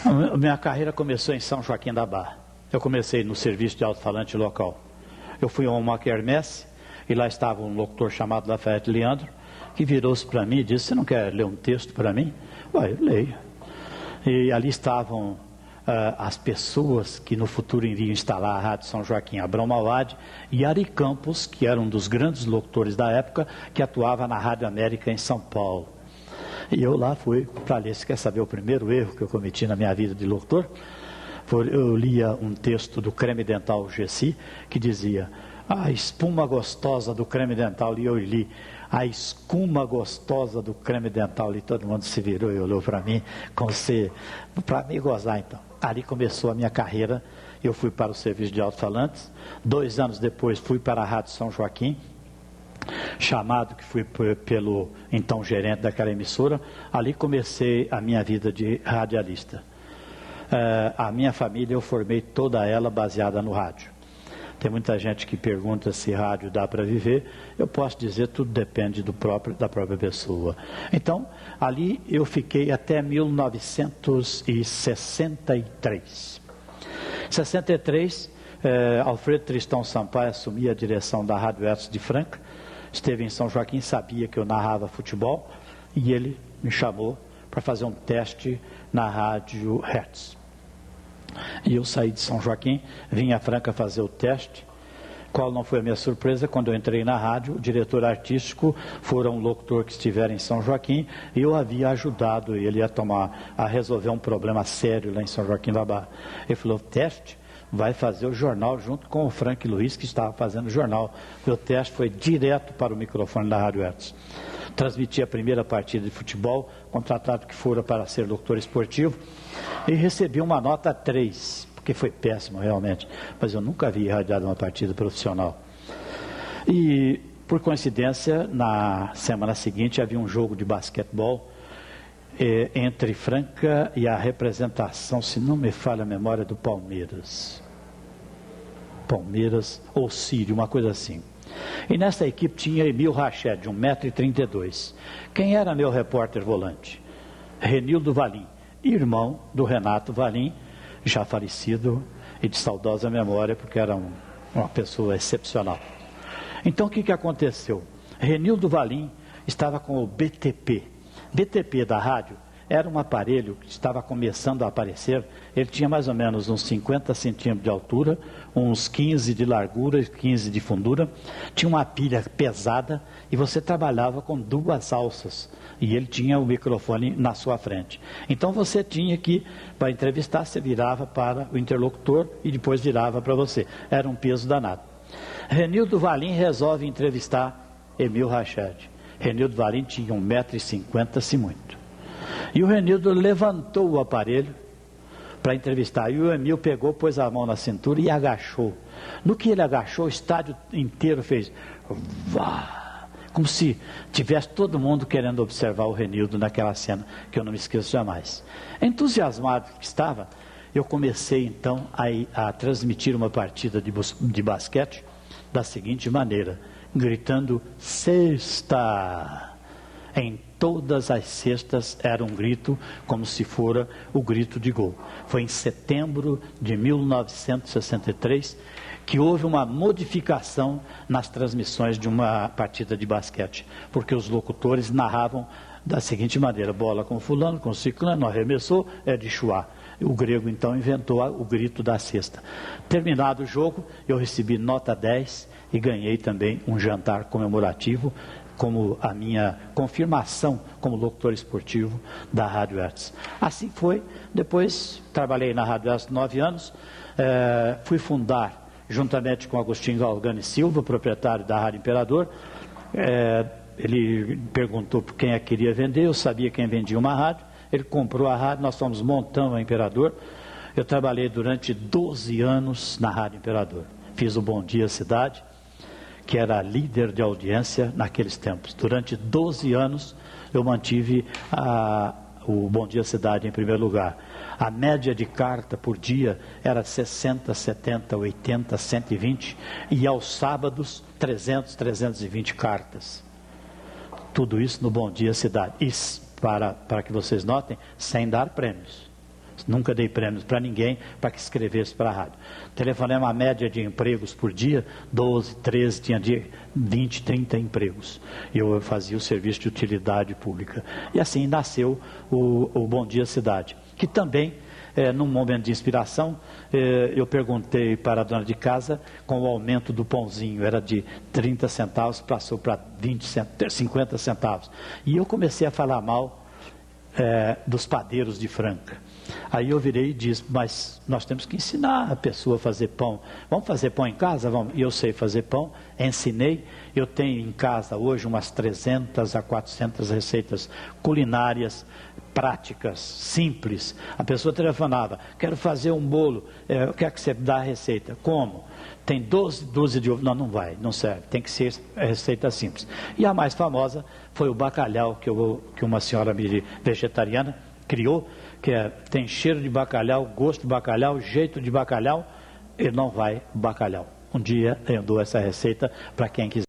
A minha carreira começou em São Joaquim da Barra. Eu comecei no serviço de alto-falante local. Eu fui a uma quermesse e lá estava um locutor chamado Lafayette Leandro, que virou-se para mim e disse: "Você não quer ler um texto para mim?" Eu leio. E ali estavam as pessoas que no futuro iriam instalar a Rádio São Joaquim, Abrão Mauad e Ari Campos, que era um dos grandes locutores da época, que atuava na Rádio América em São Paulo. E eu lá fui para ler. Você quer saber o primeiro erro que eu cometi na minha vida de locutor? Eu lia um texto do creme dental Gessi, que dizia: "A espuma gostosa do creme dental", e eu li: "A escuma gostosa do creme dental", e todo mundo se virou e olhou para mim, como se, para me gozar. Então, ali começou a minha carreira. Eu fui para o serviço de alto-falantes. 2 anos depois fui para a Rádio São Joaquim, chamado que fui pelo então gerente daquela emissora. Ali comecei a minha vida de radialista. A minha família eu formei toda ela baseada no rádio. Tem muita gente que pergunta se rádio dá para viver. Eu posso dizer, tudo depende da própria pessoa. Então, ali eu fiquei até 1963. Em 63, Alfredo Tristão Sampaio assumia a direção da Rádio Hertz de Franca. Esteve em São Joaquim, sabia que eu narrava futebol, e ele me chamou para fazer um teste na Rádio Hertz. E eu saí de São Joaquim, vim a Franca fazer o teste. Qual não foi a minha surpresa? Quando eu entrei na rádio, o diretor artístico fora um locutor que estivera em São Joaquim, e eu havia ajudado ele a resolver um problema sério lá em São Joaquim da Barra. Ele falou: "Teste? Vai fazer o jornal junto com o Frank Luiz, que estava fazendo o jornal." Meu teste foi direto para o microfone da Rádio Hertz. Transmiti a primeira partida de futebol, contratado que fora para ser locutor esportivo, e recebi uma nota 3, porque foi péssimo realmente, mas eu nunca havia irradiado uma partida profissional. E, por coincidência, na semana seguinte havia um jogo de basquetebol entre Franca e a representação, se não me falha a memória, do Palmeiras ou Sírio, uma coisa assim. E nessa equipe tinha Emil Rached, de 1,32 m. Quem era meu repórter volante? Renildo Valim, irmão do Renato Valim, já falecido e de saudosa memória, porque era uma pessoa excepcional. Então o que aconteceu? Renildo Valim estava com o BTP. BTP da rádio era um aparelho que estava começando a aparecer. Ele tinha mais ou menos uns 50 centímetros de altura, uns 15 de largura e 15 de fundura. Tinha uma pilha pesada e você trabalhava com 2 alças. E ele tinha o microfone na sua frente. Então você tinha que, para entrevistar, você virava para o interlocutor e depois virava para você. Era um peso danado. Renildo Valim resolve entrevistar Emil Rached. Renildo Valim tinha 1,50 m, se muito. E o Renildo levantou o aparelho para entrevistar. E o Emil pegou, pôs a mão na cintura e agachou. No que ele agachou, o estádio inteiro fez vá, como se tivesse todo mundo querendo observar o Renildo naquela cena, que eu não me esqueço jamais. Entusiasmado que estava, eu comecei então a transmitir uma partida de basquete da seguinte maneira, gritando: "Sexta!" Em todas as sextas era um grito, como se fora o grito de gol. Foi em setembro de 1963 que houve uma modificação nas transmissões de uma partida de basquete, porque os locutores narravam da seguinte maneira: bola com fulano, com ciclano, arremessou, é de Chuá. O grego então inventou o grito da cesta. Terminado o jogo, eu recebi nota 10 e ganhei também um jantar comemorativo, como a minha confirmação como locutor esportivo da Rádio Hertz. Assim foi. Depois trabalhei na Rádio Hertz 9 anos, fui fundar, juntamente com Agostinho Galgani Silva, proprietário da Rádio Imperador. Ele perguntou por quem queria vender, eu sabia quem vendia uma rádio, ele comprou a rádio, nós fomos montando a Imperador. Eu trabalhei durante 12 anos na Rádio Imperador. Fiz o Bom Dia Cidade, que era líder de audiência naqueles tempos. Durante 12 anos eu mantive o Bom Dia Cidade em primeiro lugar. A média de carta por dia era 60, 70, 80, 120, e aos sábados 300, 320 cartas. Tudo isso no Bom Dia Cidade. E para que vocês notem, sem dar prêmios. Nunca dei prêmios para ninguém para que escrevesse para a rádio. Telefonema uma média de empregos por dia, 12, 13, tinha dia 20, 30 empregos. Eu fazia o serviço de utilidade pública. E assim nasceu o Bom Dia Cidade, que também, num momento de inspiração, eu perguntei para a dona de casa, com o aumento do pãozinho, era de 30 centavos, passou para 50 centavos. E eu comecei a falar mal dos padeiros de Franca. Aí eu virei e disse, mas nós temos que ensinar a pessoa a fazer pão. Vamos fazer pão em casa? Vamos. E eu sei fazer pão, ensinei. Eu tenho em casa hoje umas 300 a 400 receitas culinárias, práticas, simples. A pessoa telefonava, quero fazer um bolo, quer que você dá a receita. Como? Tem 12 de ovo. Não, não vai, não serve. Tem que ser receita simples. E a mais famosa foi o bacalhau, que uma senhora vegetariana criou, que tem cheiro de bacalhau, gosto de bacalhau, jeito de bacalhau, e não vai bacalhau. Um dia eu dou essa receita para quem quiser.